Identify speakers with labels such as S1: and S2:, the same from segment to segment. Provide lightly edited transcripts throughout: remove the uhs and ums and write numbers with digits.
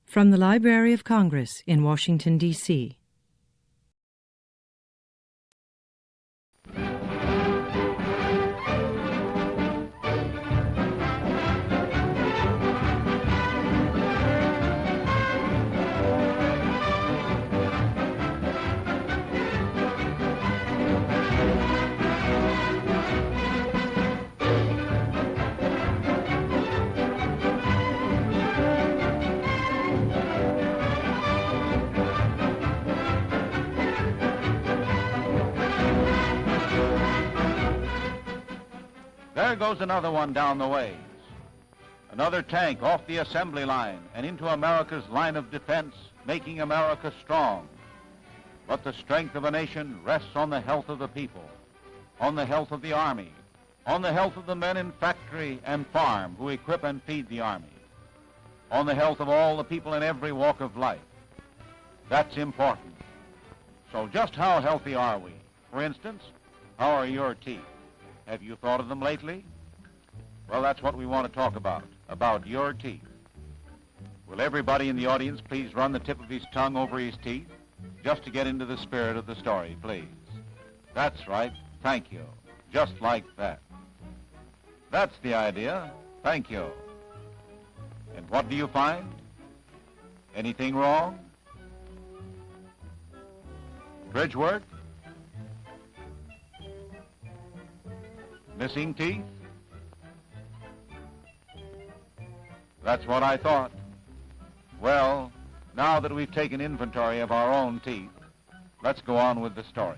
S1: From the Library of Congress in Washington, D.C.
S2: There goes another one down the ways. Another tank off the assembly line and into America's line of defense, making America strong. But the strength of a nation rests on the health of the people, on the health of the Army, on the health of the men in factory and farm who equip and feed the Army, on the health of all the people in every walk of life. That's important. So just how healthy are we? For instance, how are your teeth? Have you thought of them lately? Well, that's what we want to talk about your teeth. Will everybody in the audience please run the tip of his tongue over his teeth, just to get into the spirit of the story, please? That's right. Thank you. Just like that. That's the idea. Thank you. And what do you find? Anything wrong? Bridge work? Missing teeth? That's what I thought. Well, now that we've taken inventory of our own teeth, let's go on with the story.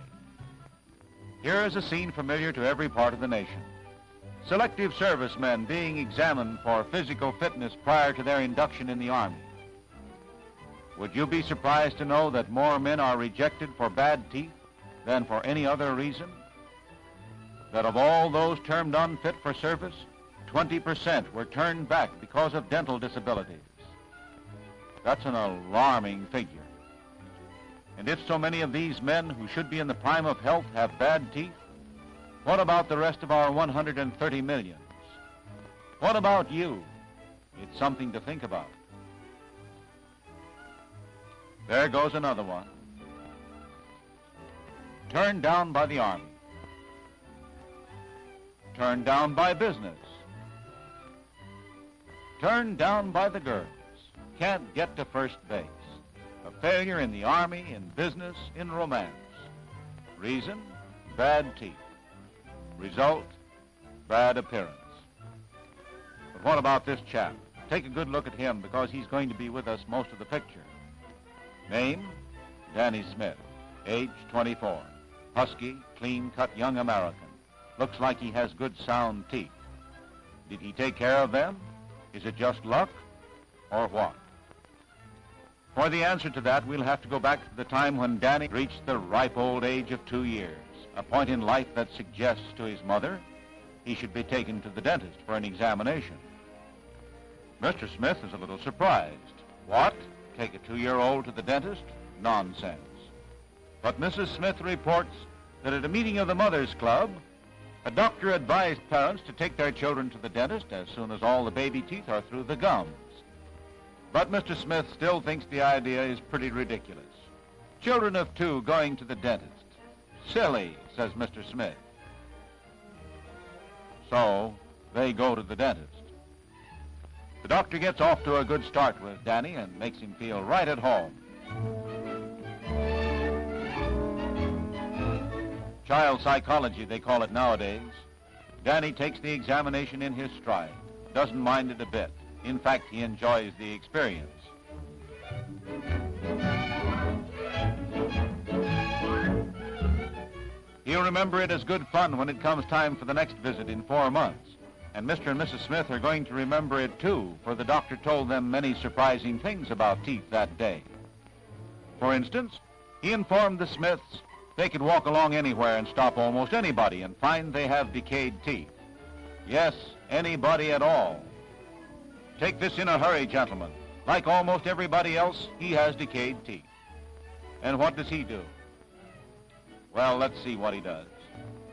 S2: Here is a scene familiar to every part of the nation. Selective servicemen being examined for physical fitness prior to their induction in the Army. Would you be surprised to know that more men are rejected for bad teeth than for any other reason? That of all those termed unfit for service, 20% were turned back because of dental disabilities. That's an alarming figure. And if so many of these men who should be in the prime of health have bad teeth, what about the rest of our 130 millions? What about you? It's something to think about. There goes another one. Turned down by the Army. Turned down by business. Turned down by the girls. Can't get to first base. A failure in the Army, in business, in romance. Reason? Bad teeth. Result? Bad appearance. But what about this chap? Take a good look at him because he's going to be with us most of the picture. Name? Danny Smith. Age 24. Husky, clean-cut young American. Looks like he has good sound teeth. Did he take care of them? Is it just luck, or what? For the answer to that, we'll have to go back to the time when Danny reached the ripe old age of 2 years, a point in life that suggests to his mother he should be taken to the dentist for an examination. Mr. Smith is a little surprised. What? Take a 2-year-old to the dentist? Nonsense. But Mrs. Smith reports that at a meeting of the Mothers Club, a doctor advised parents to take their children to the dentist as soon as all the baby teeth are through the gums. But Mr. Smith still thinks the idea is pretty ridiculous. Children of 2 going to the dentist. Silly, says Mr. Smith. So, they go to the dentist. The doctor gets off to a good start with Danny and makes him feel right at home. Child psychology, they call it nowadays. Danny takes the examination in his stride. Doesn't mind it a bit. In fact, he enjoys the experience. He'll remember it as good fun when it comes time for the next visit in 4 months. And Mr. and Mrs. Smith are going to remember it too, for the doctor told them many surprising things about teeth that day. For instance, he informed the Smiths they could walk along anywhere and stop almost anybody and find they have decayed teeth. Yes, anybody at all. Take this in a hurry, gentlemen. Like almost everybody else, he has decayed teeth. And what does he do? Well, let's see what he does.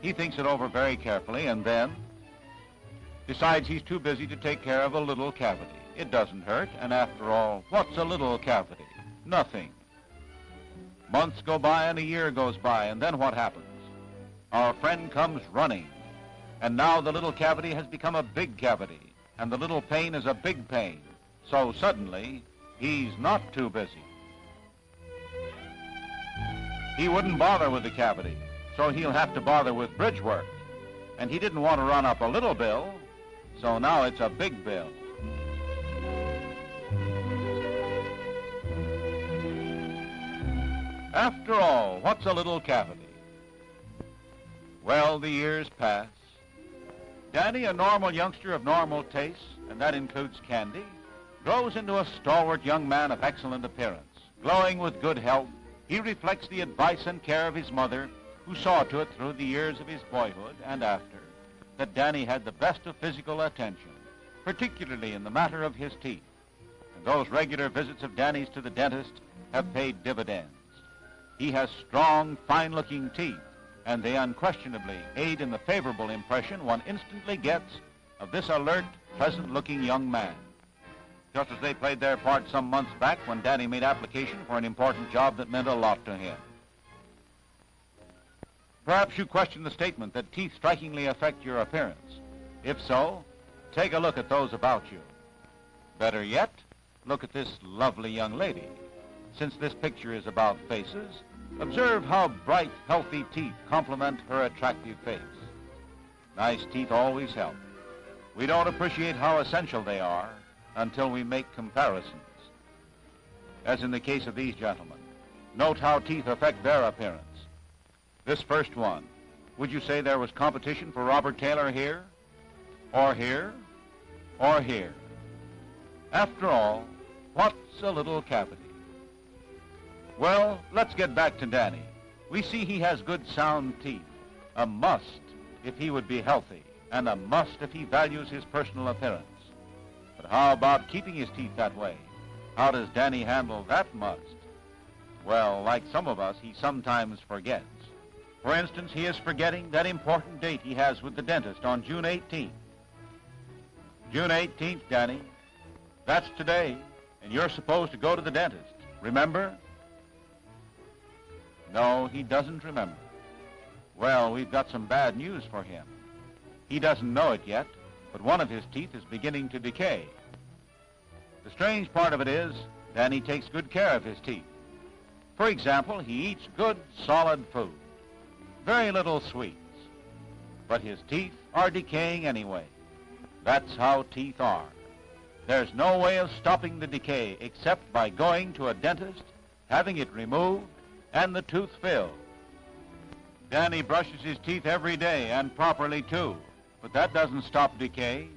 S2: He thinks it over very carefully and then decides he's too busy to take care of a little cavity. It doesn't hurt, and after all, what's a little cavity? Nothing. Months go by and a year goes by, and then what happens? Our friend comes running, and now the little cavity has become a big cavity, and the little pain is a big pain. So suddenly, he's not too busy. He wouldn't bother with the cavity, so he'll have to bother with bridge work. And he didn't want to run up a little bill, so now it's a big bill. After all, what's a little cavity? Well, the years pass. Danny, a normal youngster of normal tastes, and that includes candy, grows into a stalwart young man of excellent appearance. Glowing with good health, he reflects the advice and care of his mother, who saw to it through the years of his boyhood and after that Danny had the best of physical attention, particularly in the matter of his teeth. And those regular visits of Danny's to the dentist have paid dividends. He has strong, fine-looking teeth, and they unquestionably aid in the favorable impression one instantly gets of this alert, pleasant-looking young man. Just as they played their part some months back when Danny made application for an important job that meant a lot to him. Perhaps you question the statement that teeth strikingly affect your appearance. If so, take a look at those about you. Better yet, look at this lovely young lady. Since this picture is about faces, observe how bright, healthy teeth complement her attractive face. Nice teeth always help. We don't appreciate how essential they are until we make comparisons. As in the case of these gentlemen, note how teeth affect their appearance. This first one, would you say there was competition for Robert Taylor here? Or here? Or here? After all, what's a little cavity? Well, let's get back to Danny. We see he has good sound teeth, a must if he would be healthy, and a must if he values his personal appearance. But how about keeping his teeth that way? How does Danny handle that must? Well, like some of us, he sometimes forgets. For instance, he is forgetting that important date he has with the dentist on June 18th. June 18th, Danny. That's today, and you're supposed to go to the dentist. Remember? No, he doesn't remember. Well, we've got some bad news for him. He doesn't know it yet, but one of his teeth is beginning to decay. The strange part of it is, Danny takes good care of his teeth. For example, he eats good, solid food. Very little sweets. But his teeth are decaying anyway. That's how teeth are. There's no way of stopping the decay except by going to a dentist, having it removed, and the tooth filled. Danny brushes his teeth every day, and properly too, but that doesn't stop decay.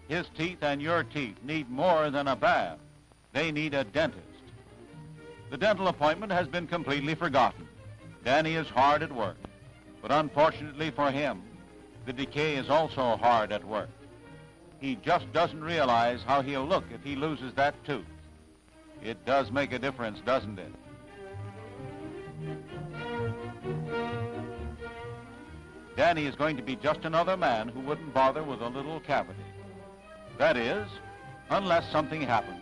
S2: His teeth and your teeth need more than a bath. They need a dentist. The dental appointment has been completely forgotten. Danny is hard at work, but unfortunately for him, the decay is also hard at work. He just doesn't realize how he'll look if he loses that tooth. It does make a difference, doesn't it? Danny is going to be just another man who wouldn't bother with a little cavity. That is, unless something happens,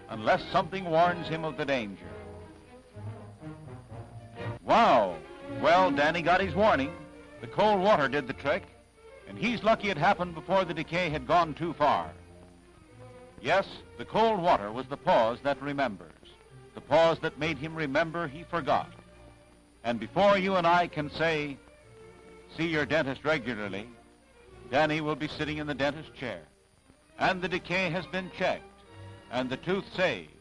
S2: unless something warns him of the danger. Wow! Well, Danny got his warning. The cold water did the trick, and he's lucky it happened before the decay had gone too far. Yes, the cold water was the pause that remembers, the pause that made him remember he forgot. And before you and I can say, see your dentist regularly, Danny will be sitting in the dentist chair, and the decay has been checked, and the tooth saved.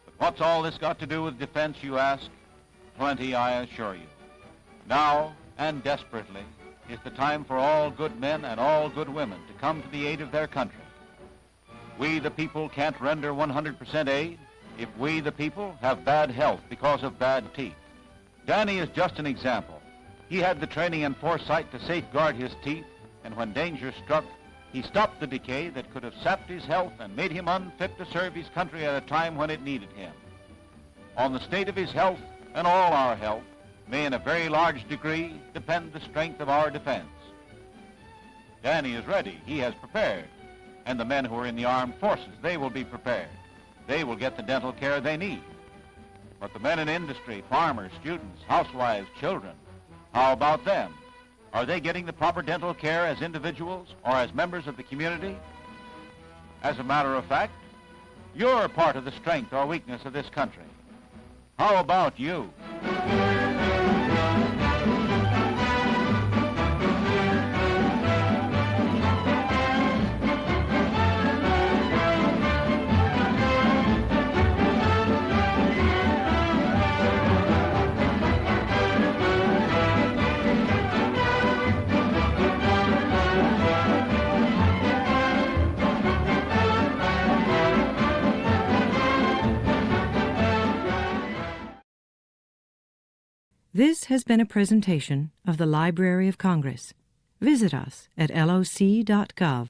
S2: But what's all this got to do with defense, you ask? Plenty, I assure you. Now, and desperately, is the time for all good men and all good women to come to the aid of their country. We, the people, can't render 100% aid if we, the people, have bad health because of bad teeth. Danny is just an example. He had the training and foresight to safeguard his teeth, and when danger struck, he stopped the decay that could have sapped his health and made him unfit to serve his country at a time when it needed him. On the state of his health, and all our health, may in a very large degree depend the strength of our defense. Danny is ready. He has prepared. And the men who are in the armed forces, they will be prepared. They will get the dental care they need. But the men in industry, farmers, students, housewives, children, how about them? Are they getting the proper dental care as individuals or as members of the community? As a matter of fact, you're part of the strength or weakness of this country. How about you?
S1: This has been a presentation of the Library of Congress. Visit us at loc.gov.